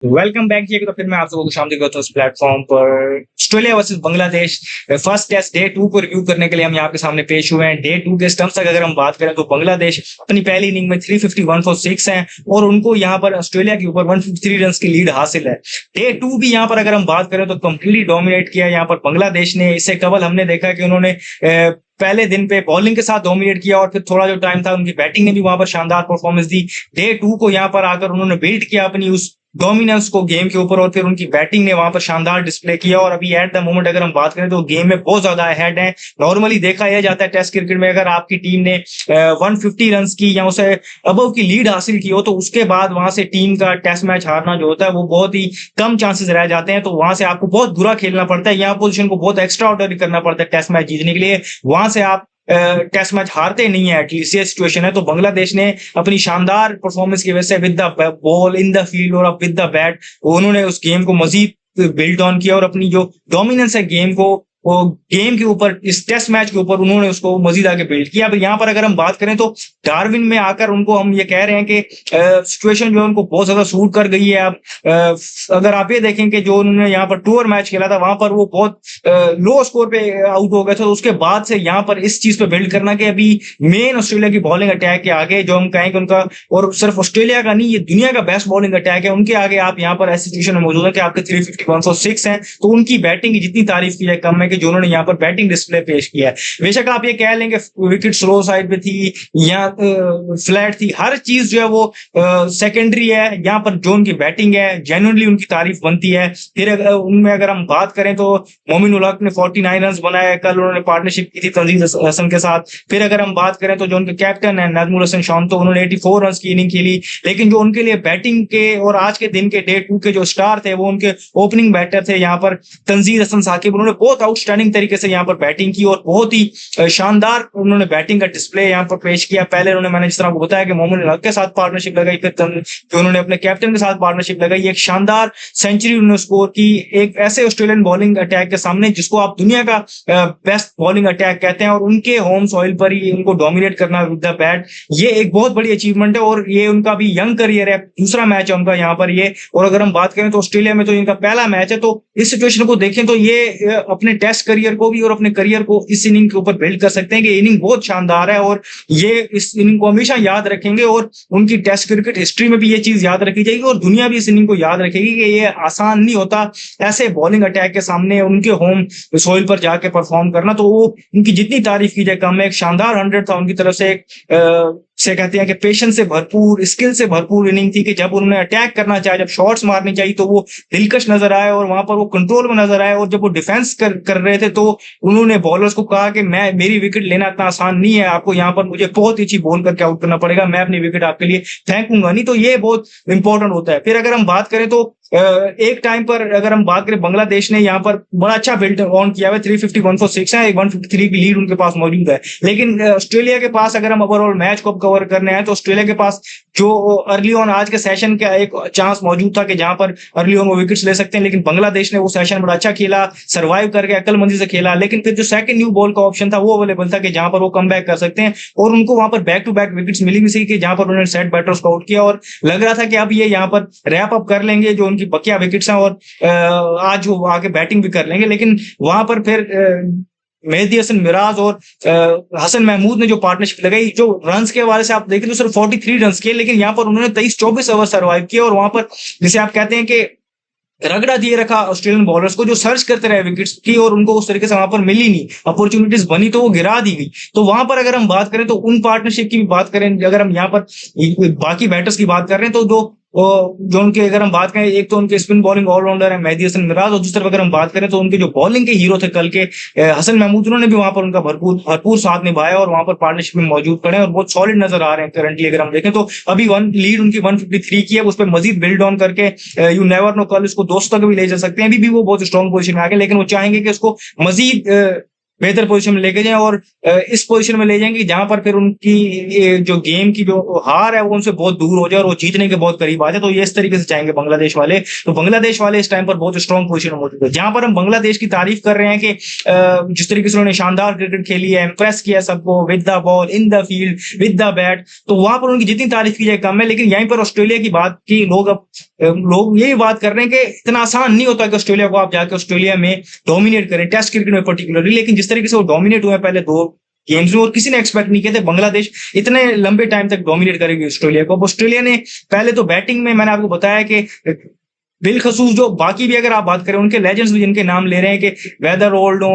Welcome back जी। तो फिर मैं आप लोगों को शाम को इस प्लेटफॉर्म पर Australia versus Bangladesh first test day 2 को रिव्यू करने के लिए हम यहाँ पे सामने पेश हुए हैं। डे 2 के स्टम्प्स तक अगर हम बात करें तो बांग्लादेश अपनी पहली इनिंग में 351 फॉर 6 हैं और उनको यहाँ पर ऑस्ट्रेलिया के ऊपर 153 रन की लीड हासिल है। डे 2 भी यहाँ पर अगर हम बात करें तो कंप्लीटली डोमिनेट किया यहाँ पर बांग्लादेश ने। इससे कबल हमने देखा कि उन्होंने पहले दिन पे बॉलिंग के साथ डोमिनेट किया और फिर थोड़ा जो टाइम था उनकी बैटिंग ने भी वहां पर शानदार परफॉर्मेंस दी। डे 2 को यहाँ पर आकर उन्होंने बिल्ड किया अपनी उस डोमिनेंस को गेम के ऊपर और फिर उनकी बैटिंग ने वहां पर शानदार डिस्प्ले किया। और अभी एट द मोमेंट अगर हम बात करें तो गेम में बहुत ज्यादा अहेड है। नॉर्मली देखा यह जाता है टेस्ट क्रिकेट में अगर आपकी टीम ने 150 रन की या उसे अबव की लीड हासिल की हो तो उसके बाद वहां से टीम का टेस्ट मैच हारना जो होता है वो बहुत ही कम चांसेस रह जाते हैं। तो वहां से आपको बहुत बुरा खेलना पड़ता है, यहाँ पोजीशन को बहुत एक्स्ट्रा ऑर्डर करना पड़ता है टेस्ट मैच जीतने के लिए। वहां से आप टेस्ट मैच हारते नहीं है, एटलीस्ट ये सिचुएशन है। तो बांग्लादेश ने अपनी शानदार परफॉर्मेंस की वजह से with the ball in the field और विद द बैट उन्होंने उस गेम को मजीद बिल्ड ऑन किया और अपनी जो डोमिनेंस है गेम को वो गेम के ऊपर इस टेस्ट मैच के ऊपर उन्होंने उसको मजीद आगे बिल्ड किया। अब यहाँ पर अगर हम बात करें तो डार्विन में आकर उनको हम ये कह रहे हैं कि सिचुएशन जो है उनको बहुत ज्यादा सूट कर गई है। अब अगर आप ये देखें कि जो उन्होंने यहाँ पर टूर मैच खेला था वहां पर वो बहुत लो स्कोर पे आउट हो गए थे। तो उसके बाद से यहाँ पर इस चीज पे बिल्ड करना कि अभी मेन ऑस्ट्रेलिया की बॉलिंग अटैक के आगे जो हम कहेंगे उनका, और सिर्फ ऑस्ट्रेलिया का नहीं ये दुनिया का बेस्ट बॉलिंग अटैक है, उनके आगे आप यहाँ पर ऐसी सिचुएशन में मौजूद है कि आपके 351 फॉर 6 हैं। तो उनकी बैटिंग की जितनी तारीफ की जाए कम है कि जो उन्होंने यहाँ पर बैटिंग डिस्प्ले पेश किया है। बेशक आप ये कह लेंगे विकेट स्लो साइड पे थी या फ्लैट थी, हर चीज जो है वो सेकेंडरी है। यहाँ पर जो उनकी बैटिंग है जेन्युइनली उनकी तारीफ बनती है। फिर उनमें अगर हम बात करें तो मोमिन उल हक ने 49 रन बनाए, कल उन्होंने पार्टनरशिप की थी तंजीद हसन के साथ। फिर अगर हम बात करें तो जो उनके कैप्टन है नजमुल हसन शाम तो उन्होंने 84 रन की इनिंग खेली। लेकिन जो उनके लिए बैटिंग के और आज के दिन के डे 2 के जो स्टार थे वो उनके ओपनिंग बैटर थे यहाँ पर तंजीद हसन साकिब। उन्होंने बहुत आउटस्टैंडिंग तरीके से यहाँ पर बैटिंग की और बहुत ही शानदार उन्होंने बैटिंग का डिस्प्ले यहाँ पर पेश किया। पहले मैंने जिस तरह बताया कि मोमिन उल हक के साथ पार्टनरशिप लगाई, फिर जो उन्होंने अपने कैप्टन के साथ पार्टनरशिप लगाई, एक शानदार सेंचुरी उन्होंने स्कोर की एक ऐसे ऑस्ट्रेलियन बॉलिंग अटैक के सामने जिसको आप दुनिया का बेस्ट बॉलिंग अटैक कहते हैं और उनके होम सॉइल पर ही उनको डोमिनेट करना विद द बैट, ये एक बहुत बड़ी अचीवमेंट है। और ये उनका भी यंग करियर है, दूसरा मैच है उनका यहाँ पर ये। और अगर हम बात करें तो ऑस्ट्रेलिया में तो इनका पहला मैच है। तो इस सिचुएशन को देखें तो ये अपने टेस्ट करियर को भी और अपने करियर को इस इनिंग के ऊपर बिल्ड कर सकते हैं कि इनिंग बहुत शानदार है और ये इस इनिंग को हमेशा याद रखेंगे और उनकी टेस्ट क्रिकेट हिस्ट्री में भी ये चीज याद रखी जाएगी और दुनिया भी इस इनिंग को याद रखेगी कि ये आसान नहीं होता ऐसे बॉलिंग अटैक के सामने उनके होम सोइल पर जाके परफॉर्म करना। तो वो उनकी जितनी तारीफ की जाए कम है। एक शानदार 100 था उनकी तरफ से, एक से कहते हैं कि पेशेंस से भरपूर, स्किल से भरपूर इनिंग थी कि जब उन्होंने अटैक करना चाहे, जब शॉट्स मारनी चाहिए तो वो दिलकश नजर आए और वहां पर वो कंट्रोल में नजर आए। और जब वो डिफेंस कर रहे थे तो उन्होंने बॉलर्स को कहा कि मेरी विकेट लेना इतना आसान नहीं है, आपको यहाँ पर मुझे बहुत ही अच्छी बॉल करके आउट करना पड़ेगा, मैं अपनी विकेट आपके लिए फेंकूंगा नहीं। तो ये बहुत इंपॉर्टेंट होता है। फिर अगर हम बात करें तो एक टाइम पर अगर हम बात करें बांग्लादेश ने यहाँ पर बड़ा अच्छा बिल्ड ऑन किया है, 351 फॉर 6 है, 153 की लीड उनके पास मौजूद है। लेकिन ऑस्ट्रेलिया के पास अगर हम ओवरऑल मैच को कवर करने हैं तो ऑस्ट्रेलिया के पास जो अर्ली ऑन आज के सेशन का एक चांस मौजूद था कि जहां पर अर्ली ऑन वो विकेट्स ले सकते हैं, लेकिन बांग्लादेश ने वो सेशन बड़ा अच्छा खेला, सर्वाइव करके अक्लमंदी से खेला। लेकिन फिर जो सेकंड न्यू बॉल का ऑप्शन था वो अवेलेबल था कि जहां पर वो कम बैक कर सकते हैं और उनको वहां पर बैक टू बैक विकेट्स मिली भी सही कि जहां पर उन्होंने सेट बैटर्स को आउट किया और लग रहा था कि अब ये यहाँ पर रैप अप कर लेंगे जो उनकी बकिया विकेट्स हैं और आज वो आके बैटिंग भी कर लेंगे। लेकिन वहां पर फिर मेहदी हसन मिराज और हसन महमूद ने जो पार्टनरशिप लगाई, जो रन्स के हवाले से आप देखें तो सिर्फ 43 रन किए, लेकिन यहाँ पर उन्होंने 23-24 ओवर सर्वाइव किया और वहां पर जिसे आप कहते हैं कि रगड़ा दिए रखा ऑस्ट्रेलियन बॉलर्स को जो सर्च करते रहे विकेट्स की और उनको उस तरीके से वहां पर मिली नहीं, अपॉर्चुनिटीज बनी तो वो गिरा दी गई। तो वहां पर अगर हम बात करें तो उन पार्टनरशिप की भी बात करें, अगर हम यहाँ पर बाकी बैटर्स की बात कर रहे हैं तो जो उनके अगर हम बात करें, एक तो उनके स्पिन बॉलिंग ऑलराउंडर है मेहदी हसन मिराज और दूसरी तरफ अगर हम बात करें तो उनके जो बॉलिंग के हीरो थे कल के हसन महमूद, उन्होंने भी वहां पर उनका भरपूर साथ निभाया और वहां पर पार्टनरशिप में मौजूद खड़े और बहुत सॉलिड नजर आ रहे हैं करंटली। अगर हम देखें तो अभी लीड उनकी 153 की है, उस पर मजीद बिल्ड ऑन करके यू नेवर नो कल इसको 200 तक भी ले जा सकते हैं। अभी भी वो बहुत स्ट्रॉन्ग पोजीशन में आ गए, लेकिन वो चाहेंगे कि उसको मजीद बेहतर पोजीशन में लेके जाएं और इस पोजीशन में ले जाएंगे जहां पर फिर उनकी जो गेम की जो हार है वो उनसे बहुत दूर हो जाए और वो जीतने के बहुत करीब आ जाए। तो ये इस तरीके से चाहेंगे बांग्लादेश वाले। तो बांग्लादेश वाले इस टाइम पर बहुत स्ट्रॉन्ग पोजीशन में मौजूद है। जहां पर हम बांग्लादेश की तारीफ कर रहे हैं कि जिस तरीके से उन्होंने शानदार क्रिकेट खेली है, इंप्रेस किया सबको with the ball in the field with the bat, तो वहां पर उनकी जितनी तारीफ की जाए कम है। लेकिन यहीं पर ऑस्ट्रेलिया की बात की लोग यही बात कर रहे हैं कि इतना आसान नहीं होता कि ऑस्ट्रेलिया को आप जाके ऑस्ट्रेलिया में डोमिनेट करें, टेस्ट क्रिकेट में पर्टिकुलरली। लेकिन जिस तरीके से वो डोमिनेट हुए पहले 2 गेम्स में, और किसी ने एक्सपेक्ट नहीं किया था बांग्लादेश इतने लंबे टाइम तक डोमिनेट करेगी ऑस्ट्रेलिया को। ऑस्ट्रेलिया ने पहले तो बैटिंग में मैंने आपको बताया कि बिलखसूस जो बाकी भी अगर आप बात करें उनके लेजेंड्स भी जिनके नाम ले रहे हैं कि वेदर ओल्ड हो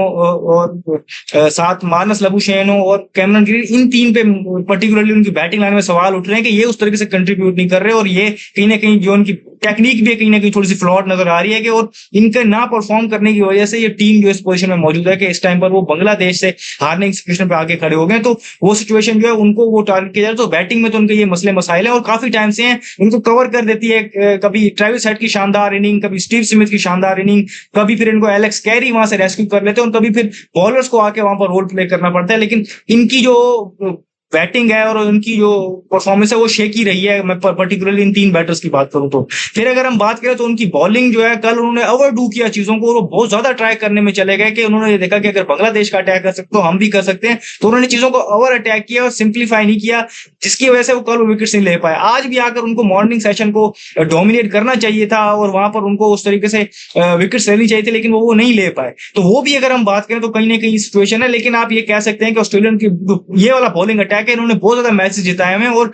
और साथ मार्नस लबुशेन हो और कैमरन ग्रीन, इन 3 पे पर्टिकुलरली उनकी बैटिंग लाइन में सवाल उठ रहे हैं कि ये उस तरीके से कंट्रीब्यूट नहीं कर रहे और ये कहीं ना कहीं जो उनकी टेक्निक भी कहीं ना कहीं थोड़ी सी फ्लॉट नजर आ रही है कि और इनके ना परफॉर्म करने की वजह से ये टीम जो इस पोजीशन में मौजूद है कि इस टाइम पर वो बांग्लादेश से हारने की सिचुएशन पे आके खड़े हो गए। तो वो सिचुएशन जो है उनको वो टारगेट किया जाए। तो बैटिंग में तो उनके ये मसले मसाइल है और काफी टाइम से हैं, उनको कवर कर देती है कभी ट्रेविस हेड की शानदार इनिंग, कभी स्टीव स्मिथ की शानदार इनिंग, कभी फिर इनको एलेक्स कैरी वहां से रेस्क्यू कर लेते हैं और कभी फिर बॉलर्स को आके वहां पर रोल प्ले करना पड़ता है। लेकिन इनकी जो बैटिंग है और उनकी जो परफॉर्मेंस है वो शेकी रही है। मैं पर्टिकुलरली इन 3 बैटर्स की बात करूं तो फिर अगर हम बात करें तो उनकी बॉलिंग जो है, कल उन्होंने ओवरडू किया चीजों को और वो बहुत ज्यादा ट्राई करने में चले गए कि उन्होंने ये देखा कि अगर बांग्लादेश का अटैक कर सकते हो हम भी कर सकते हैं, तो उन्होंने चीजों को ओवर अटैक किया और सिंप्लीफाई नहीं किया, जिसकी वजह से वो कल विकेट्स नहीं ले पाए। आज भी आकर उनको मॉर्निंग सेशन को डोमिनेट करना चाहिए था और वहां पर उनको उस तरीके से विकेट्स लेनी चाहिए थी, लेकिन वो नहीं ले पाए। तो वो भी अगर हम बात करें तो कहीं ना कहीं सिचुएशन है। लेकिन आप ये कह सकते हैं कि ऑस्ट्रेलियन की ये वाला बॉलिंग अटैक है, इन्होंने बहुत ज्यादा मैचेस जिताए हैं और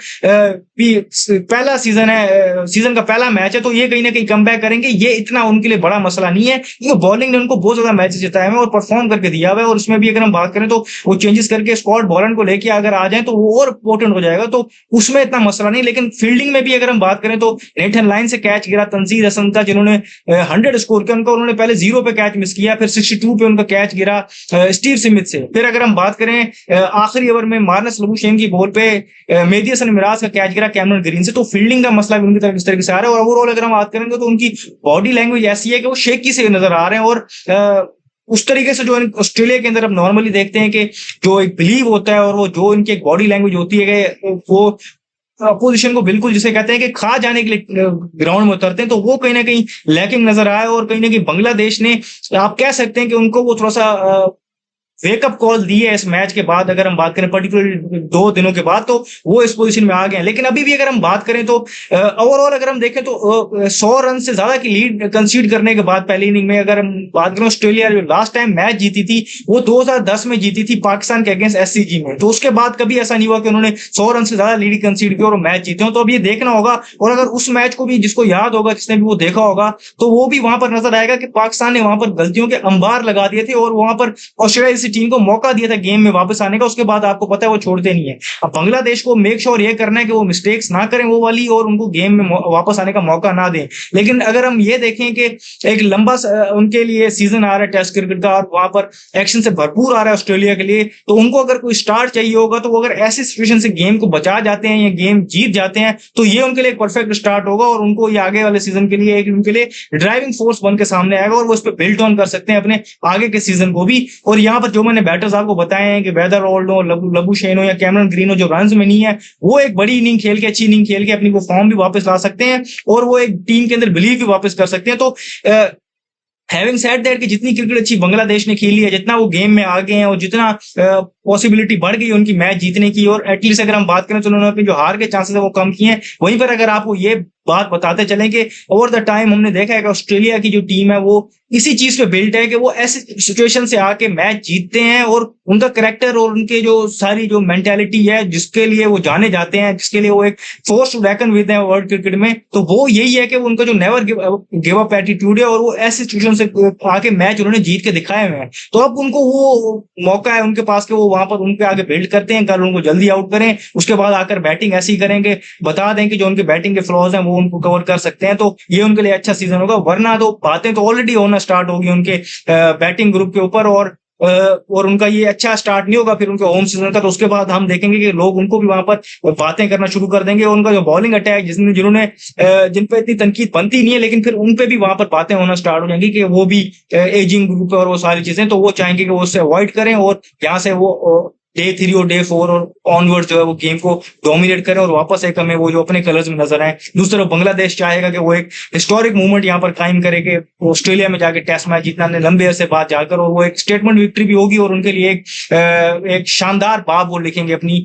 पहला सीजन है, सीजन का पहला मैच है, तो ये कहीं ना कहीं कमबैक करेंगे, ये इतना उनके लिए बड़ा मसला नहीं है क्योंकि बॉलिंग ने उनको बहुत ज्यादा मैचेस जिताए हैं और परफॉर्म करके दिया हुआ है। और उसमें भी अगर हम बात करें तो वो चेंजेस करके स्कॉट बॉलन को लेके अगर आ जाए तो वो और पोटेंट हो जाएगा, तो उसमें इतना मसला नहीं। लेकिन फील्डिंग में भी अगर हम बात करें तो नेथन लाइन से कैच गिरा, तंजीर हसन का जिन्होंने 100 स्कोर किया उनको उन्होंने पहले 0 पे कैच मिस किया, फिर 62 पे उनका कैच गिरा स्टीव स्मिथ से। फिर अगर हम बात करें आखिरी ओवर में मार्नस लबुशेन की बॉल पे मेहदी हसन मिराज का कैच गिरा कैमरन ग्रीन से। तो फील्डिंग का मसला भी उनकी तरफ इस तरीके से आ रहा है। और ओवरऑल अगर हम बात करेंगे तो उनकी बॉडी लैंग्वेज ऐसी है कि वो शेकी से नजर आ रहे हैं और उस तरीके से जो ऑस्ट्रेलिया के अंदर अब नॉर्मली देखते हैं कि जो एक बिलीव होता है और वो जो इनकी एक बॉडी लैंग्वेज होती है कि वो अपोजिशन को बिल्कुल जिसे कहते हैं कि खा जाने के लिए ग्राउंड में उतरते हैं, तो वो कहीं ना कहीं लैकिंग नजर आया। और कहीं ना कहीं बांग्लादेश ने, आप कह सकते हैं कि उनको वो थोड़ा सा वेकअप कॉल दी है इस मैच के बाद। अगर हम बात करें पर्टिकुलर 2 दिनों के बाद, तो वो इस पोजीशन में आ गए हैं। लेकिन अभी भी अगर हम बात करें तो ओवरऑल अगर हम देखें तो 100 रन से ज्यादा की लीड कंसीड करने के बाद पहली इनिंग में, अगर हम बात करें ऑस्ट्रेलिया जो लास्ट टाइम मैच जीती थी वो 2010 में जीती थी पाकिस्तान के अगेंस्ट SCG में, तो उसके बाद कभी ऐसा नहीं हुआ कि उन्होंने 100 रन से ज्यादा लीड कंसीड की और मैच जीते हो। तो अब ये देखना होगा, और अगर उस मैच को भी जिसको याद होगा, जिसने भी वो देखा होगा, तो वो भी वहां पर नजर आएगा कि पाकिस्तान ने वहां पर गलतियों के अंबार लगा दिए थे और वहां पर ऑस्ट्रेलिया जैसी टीम को मौका दिया था गेम में वापस आने का। उसके बाद आपको पता है वो छोड़ते नहीं है। अब बांग्लादेश को मेक श्योर ये करना है कि वो मिस्टेक्स ना करें वो वाली, और उनको गेम में वापस आने का मौका ना दें। लेकिन अगर हम ये देखें कि एक लंबा उनके लिए सीजन आ रहा है टेस्ट क्रिकेट का और वहां पर एक्शन से भरपूर आ रहा है ऑस्ट्रेलिया के लिए, तो उनको अगर कोई स्टार्ट चाहिए होगा, तो वो अगर ऐसी सिचुएशन से गेम को बचा जाते हैं या गेम जीत जाते हैं, तो ये उनके लिए एक परफेक्ट स्टार्ट होगा और उनको ये आगे वाले सीजन के लिए एक उनके लिए ड्राइविंग फोर्स बन के सामने आएगा और वो इस पर बिल्ड ऑन कर सकते हैं अपने आगे के सीजन को भी। और यहाँ पर जो मैंने बैटर्स आपको बताए हैं कि वेदर ओल्ड हो, लबुशेन हो या कैमरन ग्रीन हो, जो रन्स में नहीं है, वो एक बड़ी इनिंग खेल के, अच्छी इनिंग खेल के अपनी वो फॉर्म भी वापस ला सकते हैं और वो एक टीम के अंदर बिलीव भी वापस कर सकते हैं। तो हैविंग सेड दैट कि जितनी क्रिकेट अच्छी बांग्लादेश ने खेली है, जितना वो गेम में आ गए हैं और जितना पॉसिबिलिटी बढ़ गई उनकी मैच जीतने की, और एटलीस्ट अगर हम बात करें तो उन्होंने अपनी जो हार के चांसेस है वो कम किए हैं। वहीं पर अगर आपको ये बात बताते चलें कि ओवर द टाइम हमने देखा है कि ऑस्ट्रेलिया की जो टीम है वो इसी चीज पे बिल्ट है कि वो ऐसी सिचुएशन से आके मैच जीतते हैं और उनका कैरेक्टर और उनके जो सारी जो मेंटालिटी है जिसके लिए वो जाने जाते हैं, जिसके लिए वो एक फोर्स टू रेकन विद है वर्ल्ड क्रिकेट में, तो वो यही है कि उनका जो नेवर गिव अप एटीट्यूड है और वो ऐसी सिचुएशन से आके मैच उन्होंने जीत के दिखाए हुए हैं। तो अब उनको वो मौका है उनके पास कि वो वहां पर उनके आगे बिल्ड करते हैं, कल उनको जल्दी आउट करें, उसके बाद आकर बैटिंग ऐसी करेंगे, बता दें कि जो उनके बैटिंग के फ्लॉज हैं वो उनको कवर कर सकते हैं, तो ये उनके लिए अच्छा सीजन होगा। वरना तो बातें तो ऑलरेडी होना स्टार्ट होगी उनके बैटिंग ग्रुप के ऊपर और और उनका ये अच्छा स्टार्ट नहीं होगा फिर उनके होम सीजन का, तो उसके बाद हम देखेंगे कि लोग उनको भी वहां पर बातें करना शुरू कर देंगे। और उनका जो बॉलिंग अटैक जिन्होंने जिन पे इतनी तनकीद बनती नहीं है, लेकिन फिर उन पे भी वहां पर बातें होना स्टार्ट हो जाएंगी कि वो भी एजिंग ग्रुप है और वो सारी चीजें, तो वो चाहेंगे कि वो उससे अवॉइड करें और यहाँ से वो डे 3 और डे 4 और ऑनवर्ड जो है वो गेम को डोमिनेट करें और वापस एक हमें वो जो अपने कलर्स में नजर आए। दूसरी तरफ बांग्लादेश चाहेगा कि वो एक हिस्टोरिक मूवमेंट यहाँ पर कायम करे कि ऑस्ट्रेलिया में जाके टेस्ट मैच जीतना लंबे अरसे बाद जाकर, और वो एक स्टेटमेंट विक्ट्री भी होगी और उनके लिए एक शानदार बाब वो लिखेंगे अपनी